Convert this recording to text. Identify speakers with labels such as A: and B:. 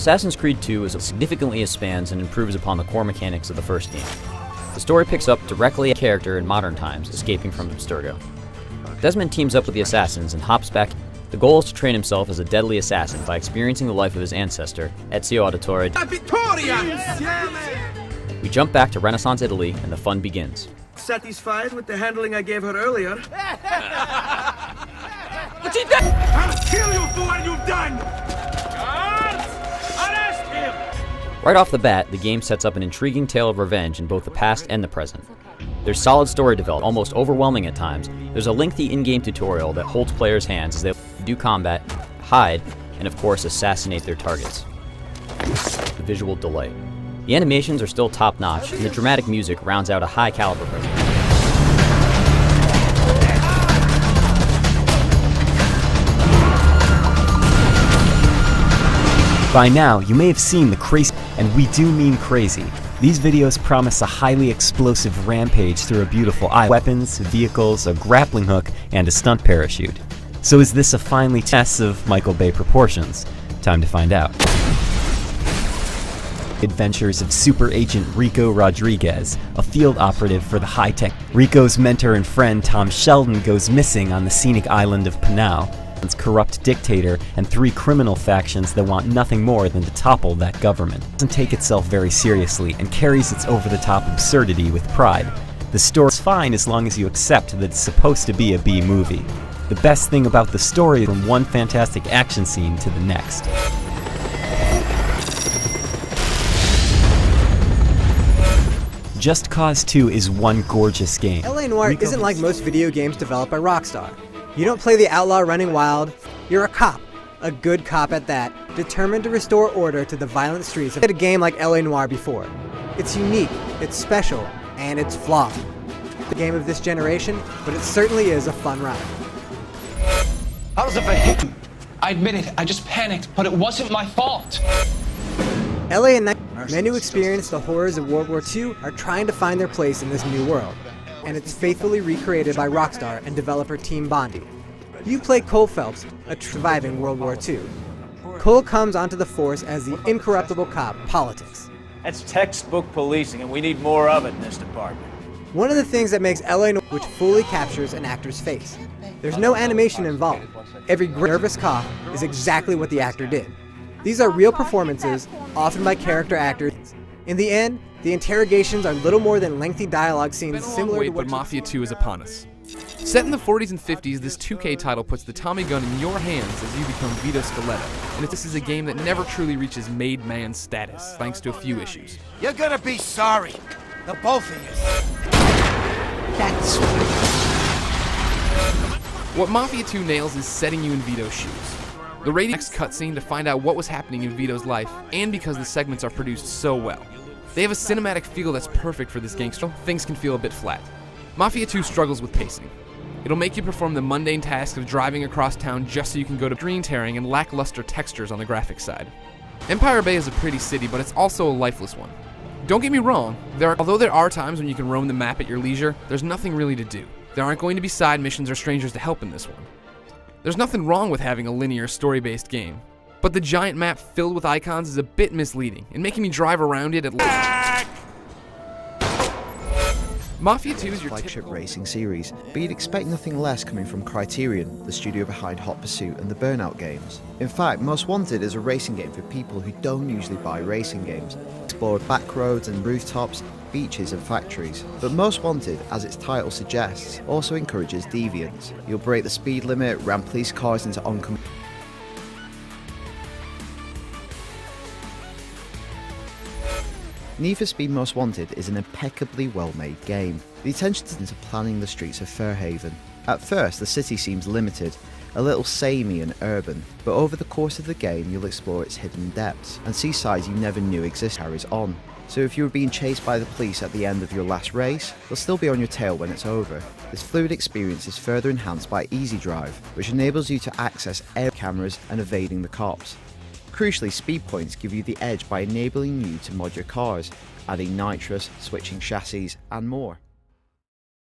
A: Assassin's Creed 2 significantly expands and improves upon the core mechanics of the first game. The story picks up directly at a character in modern times, escaping from Abstergo. Desmond teams up with the assassins and hops back. The goal is to train himself as a deadly assassin by experiencing the life of his ancestor, Ezio Auditore. We jump back to Renaissance Italy and the fun begins.
B: Satisfied with the handling I gave her earlier?
C: What's he done?
B: I'll kill you for what you've done!
C: Guards! Arrest him!
A: Right off the bat, the game sets up an intriguing tale of revenge in both the past and the present. There's solid story development, almost overwhelming at times. There's a lengthy in-game tutorial that holds players' hands as they do combat, hide, and of course assassinate their targets. The visual delight. The animations are still top-notch, and the dramatic music rounds out a high-caliber presentation.
D: By now, you may have seen the crazy, and we do mean crazy. These videos promise a highly explosive rampage through a beautiful island, weapons, vehicles, a grappling hook, and a stunt parachute. So is this a finely test of Michael Bay proportions? Time to find out. Adventures of Super Agent Rico Rodriguez, a field operative for the high-tech. Rico's mentor and friend Tom Sheldon goes missing on the scenic island of Panau. Corrupt dictator and 3 criminal factions that want nothing more than to topple that government. It doesn't take itself very seriously and carries its over-the-top absurdity with pride. The story's fine as long as you accept that it's supposed to be a B movie. The best thing about the story is from one fantastic action scene to the next. Just Cause 2 is one gorgeous game.
E: L.A. Noire isn't like most video games developed by Rockstar. You don't play the outlaw running wild, you're a cop. A good cop at that, determined to restore order to the violent streets of a game like L.A. Noire before. It's unique, it's special, and it's flawed. The game of this generation, but it certainly is a fun ride.
F: I was a him. I admit it, I just panicked, but it wasn't my fault.
E: L.A. and men who experience the horrors of World War II are trying to find their place in this new world. And it's faithfully recreated by Rockstar and developer Team Bondi. You play Cole Phelps, a surviving World War II. Cole comes onto the force as the incorruptible cop, Politics.
G: That's textbook policing, and we need more of it in this department.
E: One of the things that makes L.A. Noire, which fully captures an actor's face. There's no animation involved. Every nervous cough is exactly what the actor did. These are real performances, often by character actors. In the end, the interrogations are little more than lengthy dialogue scenes similar to what
H: but Mafia 2 is upon us. Set in the 40s and 50s, this 2K title puts the Tommy gun in your hands as you become Vito Scaletta, and this is a game that never truly reaches made man status, thanks to a few issues.
B: You're gonna be sorry. The both of you.
H: That's what Mafia 2 nails is setting you in Vito's shoes. The next cutscene to find out what was happening in Vito's life, and because the segments are produced so well. They have a cinematic feel that's perfect for this gangster. Things can feel a bit flat. Mafia 2 struggles with pacing. It'll make you perform the mundane task of driving across town just so you can go to screen tearing and lackluster textures on the graphics side. Empire Bay is a pretty city, but it's also a lifeless one. Don't get me wrong, although there are times when you can roam the map at your leisure, there's nothing really to do. There aren't going to be side missions or strangers to help in this one. There's nothing wrong with having a linear, story-based game. But the giant map filled with icons is a bit misleading, and making me drive around it at least. Mafia 2 is your
I: flagship racing series, but you'd expect nothing less coming from Criterion, the studio behind Hot Pursuit and the Burnout games. In fact, Most Wanted is a racing game for people who don't usually buy racing games. Explore back roads and rooftops, beaches and factories. But Most Wanted, as its title suggests, also encourages deviance. You'll break the speed limit, ram police cars into oncoming. Need for Speed Most Wanted is an impeccably well-made game. The attention is into planning the streets of Fairhaven. At first, the city seems limited, a little samey and urban, but over the course of the game you'll explore its hidden depths and see sides you never knew existed. Carries on. So if you were being chased by the police at the end of your last race, they'll still be on your tail when it's over. This fluid experience is further enhanced by Easy Drive, which enables you to access air cameras and evading the cops. Crucially, speed points give you the edge by enabling you to mod your cars, adding nitrous, switching chassis, and more.